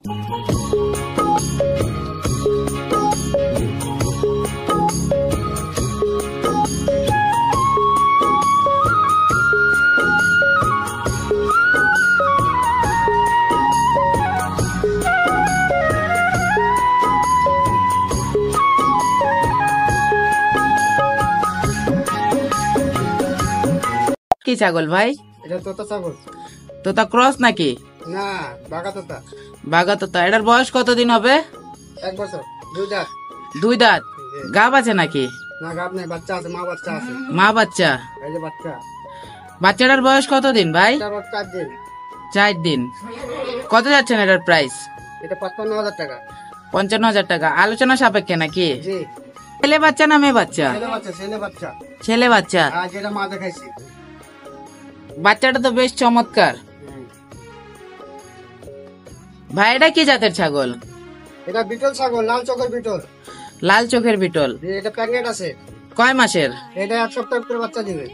কি ছাগল ভাই? এটা তোতা ছাগল। তোতা ক্রস নাকি? না, বাঘা তোতা। বাঘা তোতা। এটার বয়স কতদিন হবে? 1 বছর। 2 দাঁত। 2 দাঁত। গাব আছে নাকি? না, গাব নাই, বাচ্চা আছে, মা বাচ্চা আছে। মা বাচ্চা? এই যে বাচ্চা। বাচ্চাটার বয়স কতদিন ভাই? এটা 4 দিন। 4 দিন। কত যাচ্ছেন এটার প্রাইস? এটা 55,000 টাকা। 55,000 টাকা। আলোচনা সাপেক্ষে নাকি? জি। ছেলে বাচ্চা না মেয়ে বাচ্চা? ছেলে বাচ্চা, ছেলে বাচ্চা। ছেলে বাচ্চা। আর যেটা মা দেখাইছি। বাচ্চাটা তো বেশ চমৎকার ভাই। এটা কি জাতের ছাগল? এটা বিটল ছাগল, লাল চোখের বিটল। লাল চোখের বিটল। এটা প্রেগনেন্ট আছে। কয় মাসের? এটা 1 সপ্তাহ পরে বাচ্চা দিবে।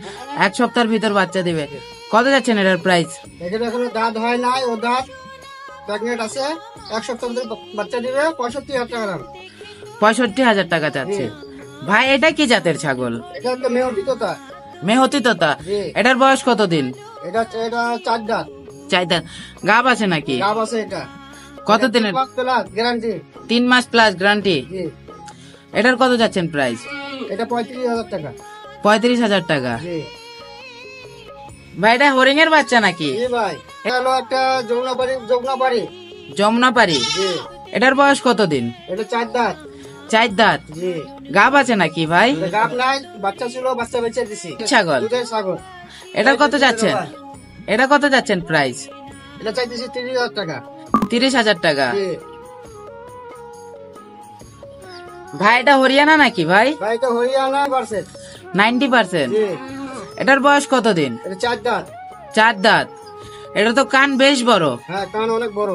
1 সপ্তাহের ভিতর বাচ্চা দিবে। কত যাচ্ছেন এটার প্রাইস? এখানে এখনো দাঁত হয় নাই, ও দাঁত প্রেগনেন্ট আছে। 1 সপ্তাহ পরে বাচ্চা দিবে। 65,000 টাকা দাম। 65,000 টাকা চাচ্ছে ভাই। এটা কি জাতের ছাগল? এটা তো মেহতি তোতা। মেহতি তোতা। এটার বয়স কতদিন? এটা 4 দাঁত। 4 দাঁত। গাব আছে নাকি? গাব আছে। এটা কত দিনের? গ্যারান্টি। 3 মাস প্লাস গ্যারান্টি। জি। এটার কত যাচ্ছেন প্রাইস? এটা 35,000 টাকা। 35,000 টাকা। জি ভাই এটা হরিং এর বাচ্চা নাকি? জি ভাই, এটা হলো একটা যমুনাপাড়ি। যমুনাপাড়ি। জি। এটার বয়স কতদিন? এটা 4 দাঁত। 4 দাঁত। জি। গাব আছে নাকি ভাই? এটা গাব নাই, বাচ্চা ছিল, বাচ্চা বেঁচে দিছি। ছাগল। দুধের ছাগল। এটার কত যাচ্ছেন? এটা কত যাচ্ছেন প্রাইস? এটা চাইতেছি 30,000 টাকা। 30,000 টাকা। জি ভাই এটা হরিয়ানা নাকি ভাই? ভাই, এটা হরিয়ানা পারছে 90%। জি। এটার বয়স কতদিন? এটা 4 দাঁত। 4 দাঁত। এটা তো কান বেশ বড়। হ্যাঁ, কান অনেক বড়।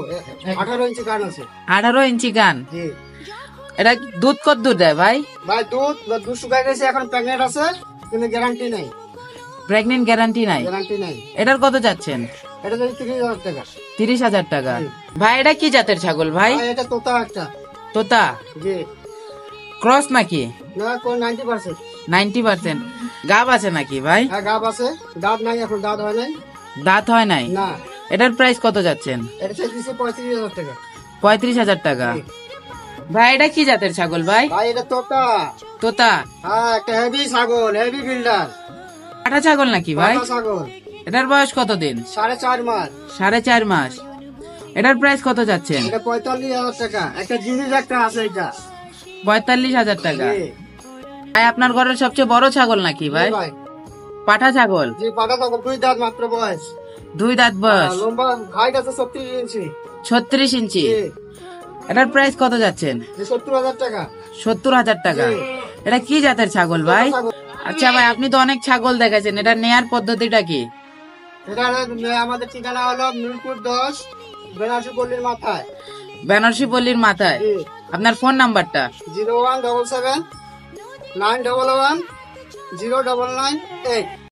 18 ইঞ্চি কান আছে। 18 ইঞ্চি কান। জি। এটা দুধ কত দূর দেয় ভাই? ভাই দুধ শুকাই গেছে, এখন প্রেগনেন্ট আছে, কিন্তু গ্যারান্টি নাই। প্রেগনেন্ট গ্যারান্টি নাই? গ্যারান্টি নাই। এটার কত যাচ্ছেন? এটা যদি 30,000 টাকা। 30,000 টাকা। জি। ভাই এটা কি জাতের ছাগল ভাই? ভাই, এটা তোতা একটা। তোতা জি। ক্রস নাকি? না, কোন 90%। 90%। গাব আছে নাকি ভাই? হ্যাঁ, গাব আছে, দাঁত নাই, এখন দাঁত হয় নাই। দাঁত হয় নাই? না। এটার প্রাইস কত যাচ্ছেন? এটা চাইতেছি 35,000 টাকা। 35,000 টাকা। জি। ভাই এটা কি জাতের ছাগল ভাই? ভাই, এটা তোতা। তোতা। হ্যাঁ, একটা হেভি ছাগল, হেভি বিল্ডার। পাঠা ছাগল নাকি ভাই? পাঠা ছাগল। এটার বয়স কতদিন? 4.5 মাস। 4.5 মাস। এটার প্রাইস কত যাচ্ছেন? এটা 45,000 টাকা। একটা জিনিস একটা আছে, এটা 45,000 টাকা। জি। ভাই আপনার ঘরের সবচেয়ে বড় ছাগল নাকি ভাই? জি ভাই। পাঠা ছাগল। জি, পাঠা ছাগল। 2 দাঁত মাত্র বয়স। 2 দাঁত বয়স। লম্বা হাইট আছে 36 ইঞ্চি। 36 ইঞ্চি। জি। এটার প্রাইস কত যাচ্ছেন? 70,000 টাকা। 70,000 টাকা। জি। এটা কি জাতের ছাগল ভাই? ছাগল। আচ্ছা ভাই, আপনি তো অনেক ছাগল দেখাইছেন, এটা নেয়ার পদ্ধতিটা কি? এটা আমাদের ঠিকানা হলো মিরপুর 10, বেনারসি পল্লীর মাথায়। বেনারসি পল্লীর মাথায়। জি। আপনার ফোন নাম্বারটা? 0177 911 0998।